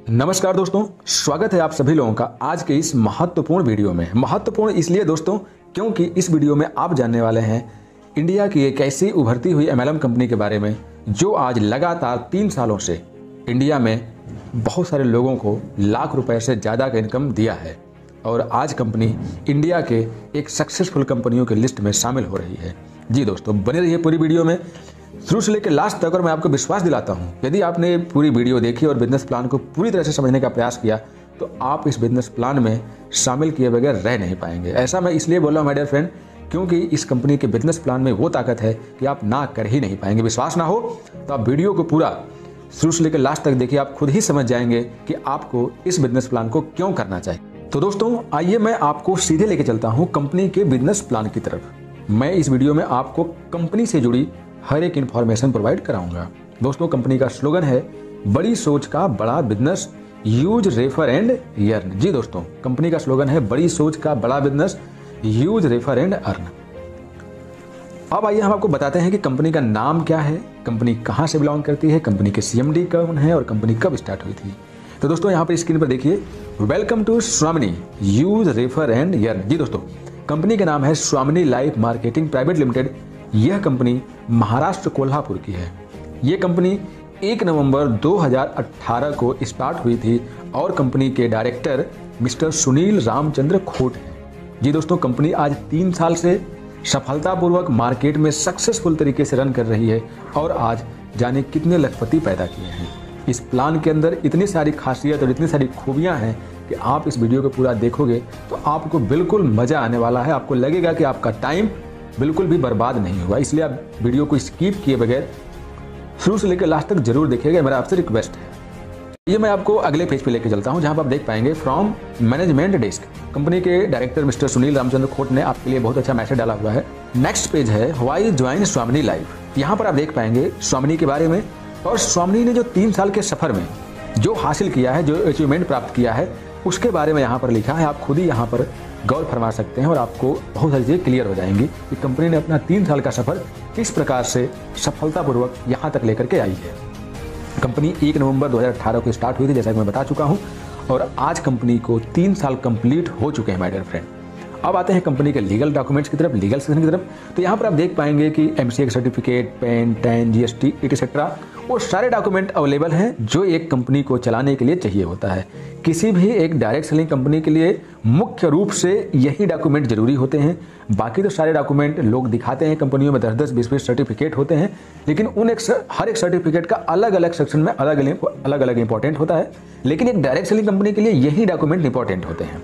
नमस्कार दोस्तों, स्वागत है आप सभी लोगों का आज के इस महत्वपूर्ण वीडियो में। महत्वपूर्ण इसलिए दोस्तों क्योंकि इस वीडियो में आप जानने वाले हैं इंडिया की एक ऐसी उभरती हुई एमएलएम कंपनी के बारे में जो आज लगातार 3 सालों से इंडिया में बहुत सारे लोगों को लाख रुपए से ज़्यादा का इनकम दिया है और आज कंपनी इंडिया के एक सक्सेसफुल कंपनियों की लिस्ट में शामिल हो रही है। जी दोस्तों, बने रहिए पूरी वीडियो में शुरू से लेकर लास्ट तक। और मैं आपको विश्वास दिलाता हूं, यदि आपने पूरी वीडियो देखी और बिजनेस प्लान को पूरी तरह से समझने का प्रयास किया तो आप इस बिजनेस प्लान में शामिल किए बगैर रह नहीं पाएंगे। ऐसा मैं इसलिए बोल रहा हूं माय डियर फ्रेंड, क्योंकि इस कंपनी के बिजनेस प्लान में वो ताकत है कि आप ना कर ही नहीं पाएंगे। विश्वास ना हो तो आप वीडियो को पूरा शुरू से लेकर लास्ट तक देखिए, आप खुद ही समझ जाएंगे कि आपको इस बिजनेस प्लान को क्यों करना चाहिए। तो दोस्तों आइए मैं आपको सीधे लेके चलता हूं कंपनी के बिजनेस प्लान की तरफ। मैं इस वीडियो में आपको कंपनी से जुड़ी हर एक इंफॉर्मेशन प्रोवाइड कराऊंगा। दोस्तों कंपनी का स्लोगन है बड़ी सोच का बड़ा business, use refer and earn. जी दोस्तों, कंपनी का स्लोगन है बड़ी सोच का बड़ा business, use refer and earn. अब आइए हम आपको बताते हैं कि कंपनी का नाम क्या है, कंपनी कहां से बिलोंग करती है, कंपनी के सीएमडी कौन है और कंपनी कब स्टार्ट हुई थी। तो दोस्तों यहाँ पर स्क्रीन पर देखिए, वेलकम टू स्वामिनी यूज रेफर एंड अर्न। जी दोस्तों, कंपनी का नाम है स्वामिनी लाइफ मार्केटिंग प्राइवेट लिमिटेड। यह कंपनी महाराष्ट्र कोल्हापुर की है। यह कंपनी 1 नवंबर 2018 को स्टार्ट हुई थी और कंपनी के डायरेक्टर मिस्टर सुनील रामचंद्र खोट हैं। जी दोस्तों, कंपनी आज 3 साल से सफलतापूर्वक मार्केट में सक्सेसफुल तरीके से रन कर रही है और आज जाने कितने लखपति पैदा किए हैं। इस प्लान के अंदर इतनी सारी खासियत और इतनी सारी खूबियां हैं कि आप इस वीडियो को पूरा देखोगे तो आपको बिल्कुल मजा आने वाला है। आपको लगेगा कि आपका टाइम बिल्कुल भी बर्बाद नहीं हुआ, इसलिए आप वीडियो को स्किप किए बगैर शुरू से लेकर लास्ट तक जरूर देखिएगा, मेरा आपसे रिक्वेस्ट है। ये मैं आपको अगले पेज पे लेके चलता हूं जहां पर आप देख पाएंगे फ्रॉम मैनेजमेंट डेस्क। कंपनी के डायरेक्टर मिस्टर सुनील रामचंद्र खोट ने आपके लिए बहुत अच्छा मैसेज डाला हुआ है। नेक्स्ट पेज है व्हाई ज्वाइन स्वामिनी लाइफ। यहाँ पर आप देख पाएंगे स्वामिनी के बारे में और स्वामिनी ने जो 3 साल के सफर में जो हासिल किया है, जो अचीवमेंट प्राप्त किया है, उसके बारे में यहाँ पर लिखा है। आप खुद ही यहाँ पर गौर फरमा सकते हैं और आपको बहुत सारी चीज़ें क्लियर हो जाएंगी कि कंपनी ने अपना 3 साल का सफर किस प्रकार से सफलतापूर्वक यहाँ तक लेकर के आई है। कंपनी 1 नवंबर 2018 को स्टार्ट हुई थी, जैसा कि मैं बता चुका हूँ, और आज कंपनी को 3 साल कंप्लीट हो चुके हैं माय डियर फ्रेंड। अब आते हैं कंपनी के लीगल डॉक्यूमेंट्स की तरफ, लीगल सेक्शन की तरफ। तो यहाँ पर आप देख पाएंगे कि MCA certificate, pan, tan, GST etcetera वो सारे डॉक्यूमेंट अवेलेबल हैं जो एक कंपनी को चलाने के लिए चाहिए होता है। किसी भी एक डायरेक्ट सेलिंग कंपनी के लिए मुख्य रूप से यही डॉक्यूमेंट जरूरी होते हैं। बाकी तो सारे डॉक्यूमेंट लोग दिखाते हैं, कंपनियों में 10-10, 20-20 सर्टिफिकेट होते हैं, लेकिन हर एक सर्टिफिकेट का अलग अलग सेक्शन में अलग अलग इंपॉर्टेंट होता है। लेकिन एक डायरेक्ट सेलिंग कंपनी के लिए यही डॉक्यूमेंट इंपॉर्टेंट होते हैं।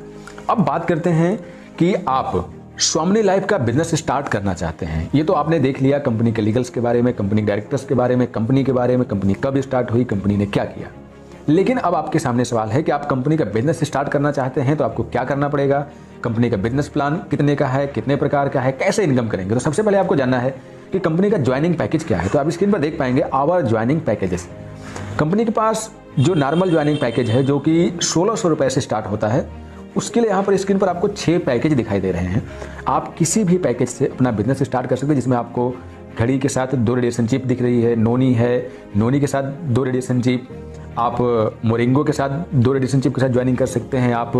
अब बात करते हैं कि आप स्वामिनी लाइफ का बिजनेस स्टार्ट करना चाहते हैं। ये तो आपने देख लिया कंपनी के लीगल्स के बारे में, कंपनी डायरेक्टर्स के बारे में, कंपनी के बारे में, कंपनी कब स्टार्ट हुई, कंपनी ने क्या किया। लेकिन अब आपके सामने सवाल है कि आप कंपनी का बिजनेस स्टार्ट करना चाहते हैं तो आपको क्या करना पड़ेगा, कंपनी का बिजनेस प्लान कितने का है, कितने प्रकार का है, कैसे इनकम करेंगे। तो सबसे पहले आपको जानना है कि कंपनी का ज्वाइनिंग पैकेज क्या है। तो आप स्क्रीन पर देख पाएंगे आवर ज्वाइनिंग पैकेजेस। कंपनी के पास जो नॉर्मल ज्वाइनिंग पैकेज है जो कि 1600 रुपए से स्टार्ट होता है, उसके लिए यहाँ पर स्क्रीन पर आपको 6 पैकेज दिखाई दे रहे हैं। आप किसी भी पैकेज से अपना बिजनेस स्टार्ट कर सकते हैं, जिसमें आपको घड़ी के साथ 2 रेडिएशन चिप दिख रही है, नोनी है, नोनी के साथ 2 रेडिएशन चिप, आप मोरिंगो के साथ 2 रेडिएशन चिप के साथ ज्वाइनिंग कर सकते हैं, आप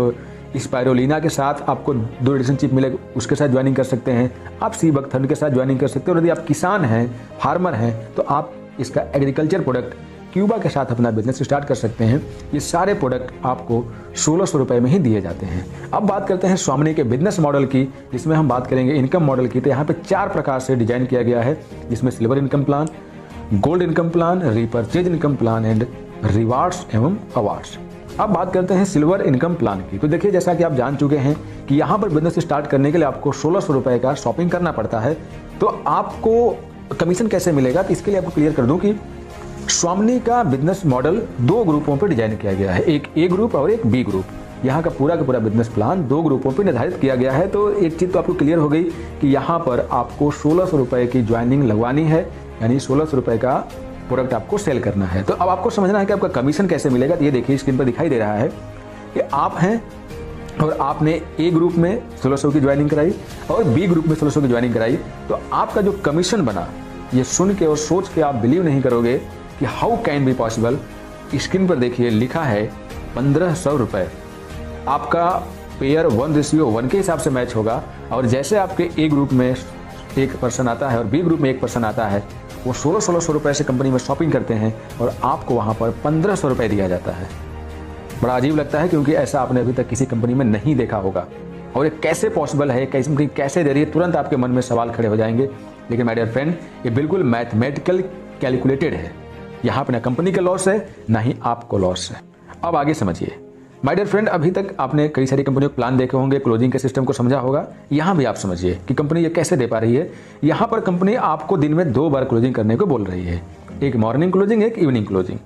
स्पायरोलिना के साथ आपको 2 रेडिएशन चिप मिले उसके साथ ज्वाइनिंग कर सकते हैं, आप सी बकथर्न के साथ ज्वाइनिंग कर सकते हैं। और यदि आप किसान हैं, फार्मर हैं, तो आप इसका एग्रीकल्चर प्रोडक्ट क्यूबा के साथ अपना बिजनेस स्टार्ट कर सकते हैं। ये सारे प्रोडक्ट आपको 1600 रुपए में ही दिए जाते हैं। अब बात करते हैं स्वामिनी के बिजनेस मॉडल की, जिसमें हम बात करेंगे इनकम मॉडल की। तो यहाँ पे 4 प्रकार से डिजाइन किया गया है, जिसमें silver income plan, gold income plan, repurchase income plan and rewards एवं अवार्ड्स। अब बात करते हैं सिल्वर इनकम प्लान की। तो देखिए, जैसा कि आप जान चुके हैं कि यहाँ पर बिजनेस स्टार्ट करने के लिए आपको 1600 रुपए का शॉपिंग करना पड़ता है। तो आपको कमीशन कैसे मिलेगा, तो इसके लिए आपको क्लियर कर दूं कि स्वामिनी का बिजनेस मॉडल 2 ग्रुपों पर डिजाइन किया गया है, एक ए ग्रुप और एक बी ग्रुप। यहाँ का पूरा बिजनेस प्लान 2 ग्रुपों पर निर्धारित किया गया है। तो एक चीज तो आपको क्लियर हो गई कि यहाँ पर आपको 1600 रुपए की ज्वाइनिंग लगवानी है, यानी 1600 रुपए का प्रोडक्ट आपको सेल करना है। तो अब आपको समझना है कि आपका कमीशन कैसे मिलेगा। तो ये देखिए स्क्रीन पर दिखाई दे रहा है कि आप हैं और आपने ए ग्रुप में 1600 की ज्वाइनिंग कराई और बी ग्रुप में 1600 की ज्वाइनिंग कराई, तो आपका जो कमीशन बना, ये सुन के और सोच के आप बिलीव नहीं करोगे कि how can be possible screen पर देखिए लिखा है 1500 रुपये। आपका पेयर 1:1 के हिसाब से मैच होगा और जैसे आपके ए ग्रुप में एक पर्सन आता है और बी ग्रुप में एक पर्सन आता है, वो 1600 रुपये से कंपनी में शॉपिंग करते हैं और आपको वहाँ पर 1500 रुपये दिया जाता है। बड़ा अजीब लगता है क्योंकि ऐसा आपने अभी तक किसी कंपनी में नहीं देखा होगा। और ये कैसे पॉसिबल है, कैसे कंपनी कैसे दे रही है, तुरंत आपके मन में सवाल खड़े हो जाएंगे। लेकिन माय डियर फ्रेंड, ये बिल्कुल मैथमेटिकल कैलकुलेटेड है। यहाँ पर ना कंपनी का लॉस है ना ही आपको लॉस है। अब आगे समझिए माय डियर फ्रेंड, अभी तक आपने कई सारी कंपनियों के प्लान देखे होंगे, क्लोजिंग के सिस्टम को समझा होगा। यहाँ भी आप समझिए कि कंपनी ये कैसे दे पा रही है। यहाँ पर कंपनी आपको दिन में 2 बार क्लोजिंग करने को बोल रही है, एक मॉर्निंग क्लोजिंग, एक इवनिंग क्लोजिंग।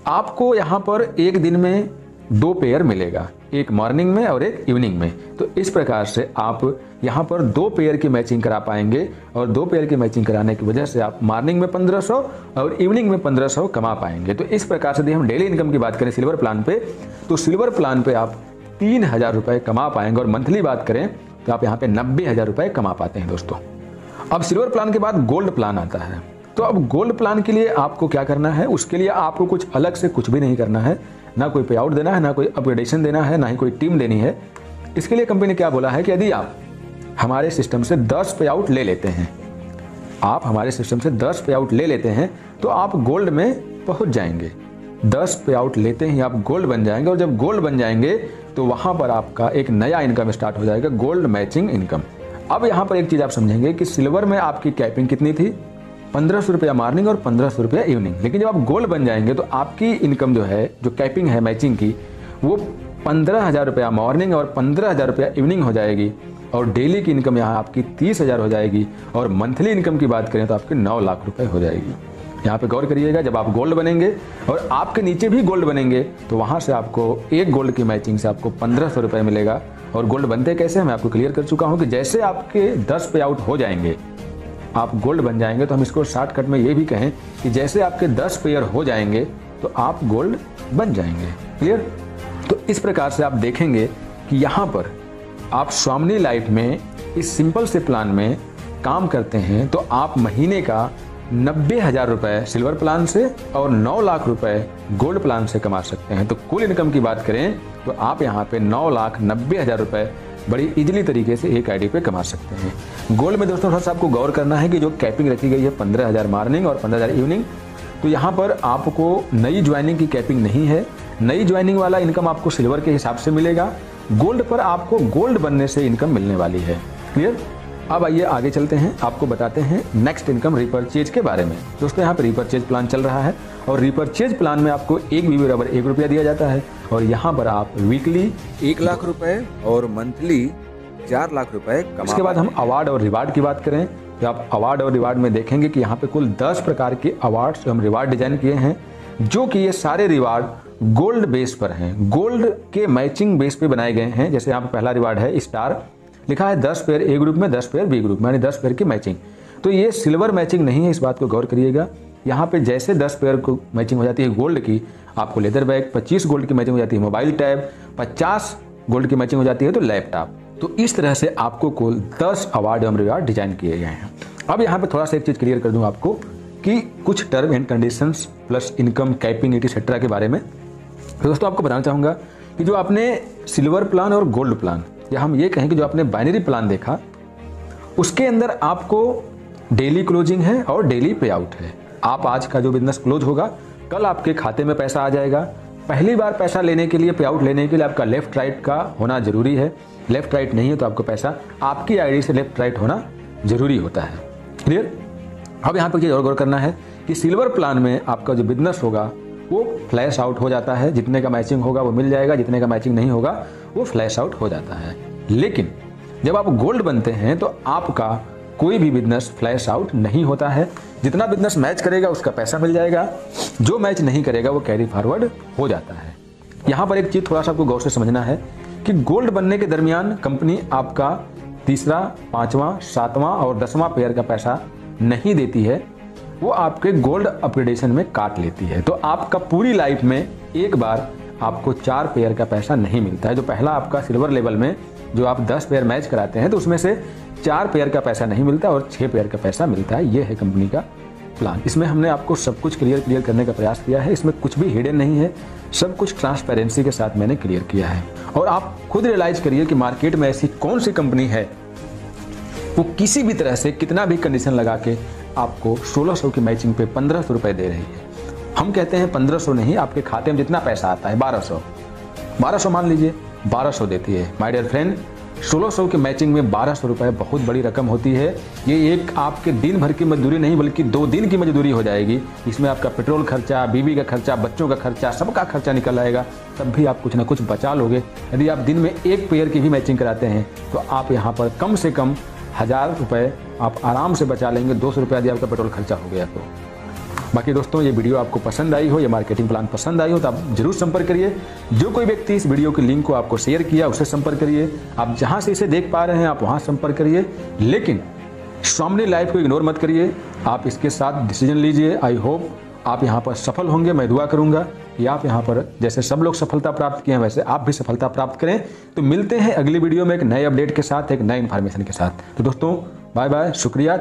आपको यहाँ पर एक दिन में 2 पेयर मिलेगा, एक मॉर्निंग में और एक इवनिंग में। तो इस प्रकार से आप यहाँ पर 2 पेयर की मैचिंग करा पाएंगे और 2 पेयर की मैचिंग कराने की वजह से आप मॉर्निंग में 1500 और इवनिंग में 1500 कमा पाएंगे। तो इस प्रकार से यदि हम डेली इनकम की बात करें सिल्वर प्लान पे, तो सिल्वर प्लान पे आप 3000 रुपये कमा पाएंगे और मंथली बात करें तो आप यहाँ पे 90,000 रुपये कमा पाते हैं दोस्तों। अब सिल्वर प्लान के बाद गोल्ड प्लान आता है। तो अब गोल्ड प्लान के लिए आपको क्या करना है, उसके लिए आपको कुछ अलग से कुछ भी नहीं करना है, ना कोई पे आउट देना है, ना कोई अपग्रेडेशन देना है, ना ही कोई टीम देनी है। इसके लिए कंपनी ने क्या बोला है कि यदि आप हमारे सिस्टम से 10 पे आउट ले लेते हैं, आप हमारे सिस्टम से 10 पे आउट ले लेते हैं तो आप गोल्ड में पहुंच जाएंगे। 10 पे आउट लेते ही आप गोल्ड बन जाएंगे और जब गोल्ड बन जाएंगे तो वहां पर आपका एक नया इनकम स्टार्ट हो जाएगा, गोल्ड मैचिंग इनकम। अब यहाँ पर एक चीज आप समझेंगे कि सिल्वर में आपकी कैपिंग कितनी थी, 1500 रुपया मॉर्निंग और 1500 रुपया इवनिंग। लेकिन जब आप गोल्ड बन जाएंगे तो आपकी इनकम जो है, जो कैपिंग है मैचिंग की, वो 15,000 रुपया मॉर्निंग और 15,000 रुपया इवनिंग हो जाएगी और डेली की इनकम यहाँ आपकी 30,000 हो जाएगी और मंथली इनकम की बात करें तो आपकी 9 लाख रुपए हो जाएगी। यहाँ पे गौर करिएगा, जब आप गोल्ड बनेंगे और आपके नीचे भी गोल्ड बनेंगे तो वहाँ से आपको एक गोल्ड की मैचिंग से आपको 1500 रुपये मिलेगा। और गोल्ड बनते कैसे, मैं आपको क्लियर कर चुका हूँ कि जैसे आपके 10 पे आउट हो जाएंगे आप गोल्ड बन जाएंगे। तो हम इसको शॉर्टकट में ये भी कहें कि जैसे आपके 10 पेयर हो जाएंगे तो आप गोल्ड बन जाएंगे। क्लियर? तो इस प्रकार से आप देखेंगे कि यहाँ पर आप स्वामिनी लाइफ में इस सिंपल से प्लान में काम करते हैं तो आप महीने का 90,000 रुपये सिल्वर प्लान से और 9 लाख रुपए गोल्ड प्लान से कमा सकते हैं। तो कुल इनकम की बात करें तो आप यहाँ पे 9,90,000 रुपये बड़ी इजीली तरीके से एक आईडी पे कमा सकते हैं। गोल्ड में दोस्तों थोड़ा सा आपको गौर करना है कि जो कैपिंग रखी गई है 15,000 मॉर्निंग और 15,000 इवनिंग, तो यहाँ पर आपको नई ज्वाइनिंग की कैपिंग नहीं है। नई ज्वाइनिंग वाला इनकम आपको सिल्वर के हिसाब से मिलेगा, गोल्ड पर आपको गोल्ड बनने से इनकम मिलने वाली है। क्लियर? अब आइए आगे चलते हैं, आपको बताते हैं नेक्स्ट इनकम रिपर्चेज के बारे में। दोस्तों यहाँ पर रिपर्चेज प्लान चल रहा है और रिपर्चेज प्लान में आपको 1 BB बराबर 1 रुपया दिया जाता है और यहाँ पर आप वीकली 1 लाख रुपए और मंथली 4 लाख रुपए कमा। इसके बाद हम अवार्ड और रिवार्ड की बात करें तो आप अवार्ड और रिवार्ड में देखेंगे कि यहाँ पे कुल 10 प्रकार के अवार्ड्स हम रिवार्ड डिजाइन किए हैं, जो कि ये सारे रिवार्ड गोल्ड बेस पर हैं, गोल्ड के मैचिंग बेस पे बनाए गए हैं। जैसे यहाँ पे पहला रिवार्ड है स्टार, लिखा है 10 पेयर ए ग्रुप में 10 पेयर बी ग्रुप में, यानी 10 पेयर की मैचिंग। तो ये सिल्वर मैचिंग नहीं है, इस बात को गौर करिएगा। यहाँ पे जैसे 10 पेयर को मैचिंग हो जाती है गोल्ड की, आपको लेदर बैग, 25 गोल्ड की मैचिंग हो जाती है मोबाइल टैब, 50 गोल्ड की मैचिंग हो जाती है तो लैपटॉप। तो इस तरह से आपको कुल 10 अवार्ड एवं रिवार्ड डिजाइन किए गए हैं। अब यहाँ पे थोड़ा सा एक चीज क्लियर कर दूं आपको कि कुछ term and conditions plus income capping etcetera के बारे में। तो दोस्तों आपको बताना चाहूँगा कि जो आपने सिल्वर प्लान और गोल्ड प्लान, या हम ये कहें कि जो आपने बाइनरी प्लान देखा, उसके अंदर आपको डेली क्लोजिंग है और डेली पे आउट है। आप आज का जो बिजनेस क्लोज होगा कल आपके खाते में पैसा आ जाएगा। पहली बार पैसा लेने के लिए, पे आउट लेने के लिए आपका लेफ्ट राइट का होना जरूरी है। लेफ्ट राइट नहीं है तो आपको पैसा आपकी आईडी से लेफ्ट राइट होना जरूरी होता है। क्लियर? अब यहाँ पर चीज और गौर करना है कि सिल्वर प्लान में आपका जो बिजनेस होगा वो फ्लैश आउट हो जाता है, जितने का मैचिंग होगा वो मिल जाएगा, जितने का मैचिंग नहीं होगा वो फ्लैश आउट हो जाता है। लेकिन जब आप गोल्ड बनते हैं तो आपका कोई भी बिजनेस फ्लैश आउट नहीं होता है। जितना बिजनेस मैच करेगा उसका पैसा मिल जाएगा, जो मैच नहीं करेगा वो कैरी फॉरवर्ड हो जाता है। यहाँ पर एक चीज थोड़ा सा आपको गौर से समझना है कि गोल्ड बनने के दरमियान कंपनी आपका तीसरा, 5वां, 7वां और 10वां पेयर का पैसा नहीं देती है, वो आपके गोल्ड अपग्रेडेशन में काट लेती है। तो आपका पूरी लाइफ में एक बार आपको 4 पेयर का पैसा नहीं मिलता है। जो पहला आपका सिल्वर लेवल में जो आप 10 पेयर मैच कराते हैं तो उसमें से 4 पेयर का पैसा नहीं मिलता और 6 पेयर का पैसा मिलता है। ये है कंपनी का प्लान। इसमें हमने आपको सब कुछ क्लियर करने का प्रयास किया है। इसमें कुछ भी हिडन नहीं है, सब कुछ ट्रांसपेरेंसी के साथ मैंने क्लियर किया है। और आप खुद रियलाइज करिए कि मार्केट में ऐसी कौन सी कंपनी है वो किसी भी तरह से कितना भी कंडीशन लगा के आपको 1600 की मैचिंग पे 1500 रुपए दे रही है। हम कहते हैं 1500 नहीं, आपके खाते में जितना पैसा आता है 1200 मान लीजिए, 1200 देती है। माय डियर फ्रेंड, 1600 की मैचिंग में 1200 रुपए बहुत बड़ी रकम होती है। ये एक आपके दिन भर की मजदूरी नहीं बल्कि 2 दिन की मजदूरी हो जाएगी। इसमें आपका पेट्रोल खर्चा, बीवी का खर्चा, बच्चों का खर्चा, सबका खर्चा निकल आएगा, तब भी आप कुछ ना कुछ बचा लोगे। यदि आप दिन में एक पेयर की भी मैचिंग कराते हैं तो आप यहाँ पर कम से कम 1000 रुपये आप आराम से बचा लेंगे। 200 रुपये यदि आपका पेट्रोल खर्चा हो गया तो। बाकी दोस्तों, ये वीडियो आपको पसंद आई हो, ये मार्केटिंग प्लान पसंद आई हो तो आप जरूर संपर्क करिए। जो कोई व्यक्ति इस वीडियो के लिंक को आपको शेयर किया उससे संपर्क करिए। आप जहां से इसे देख पा रहे हैं आप वहां संपर्क करिए, लेकिन स्वामिनी लाइफ को इग्नोर मत करिए। आप इसके साथ डिसीजन लीजिए। आई होप आप यहाँ पर सफल होंगे। मैं दुआ करूंगा कि आप यहाँ पर जैसे सब लोग सफलता प्राप्त किए हैं वैसे आप भी सफलता प्राप्त करें। तो मिलते हैं अगली वीडियो में एक नए अपडेट के साथ, एक नए इन्फॉर्मेशन के साथ। तो दोस्तों, बाय बाय, शुक्रिया।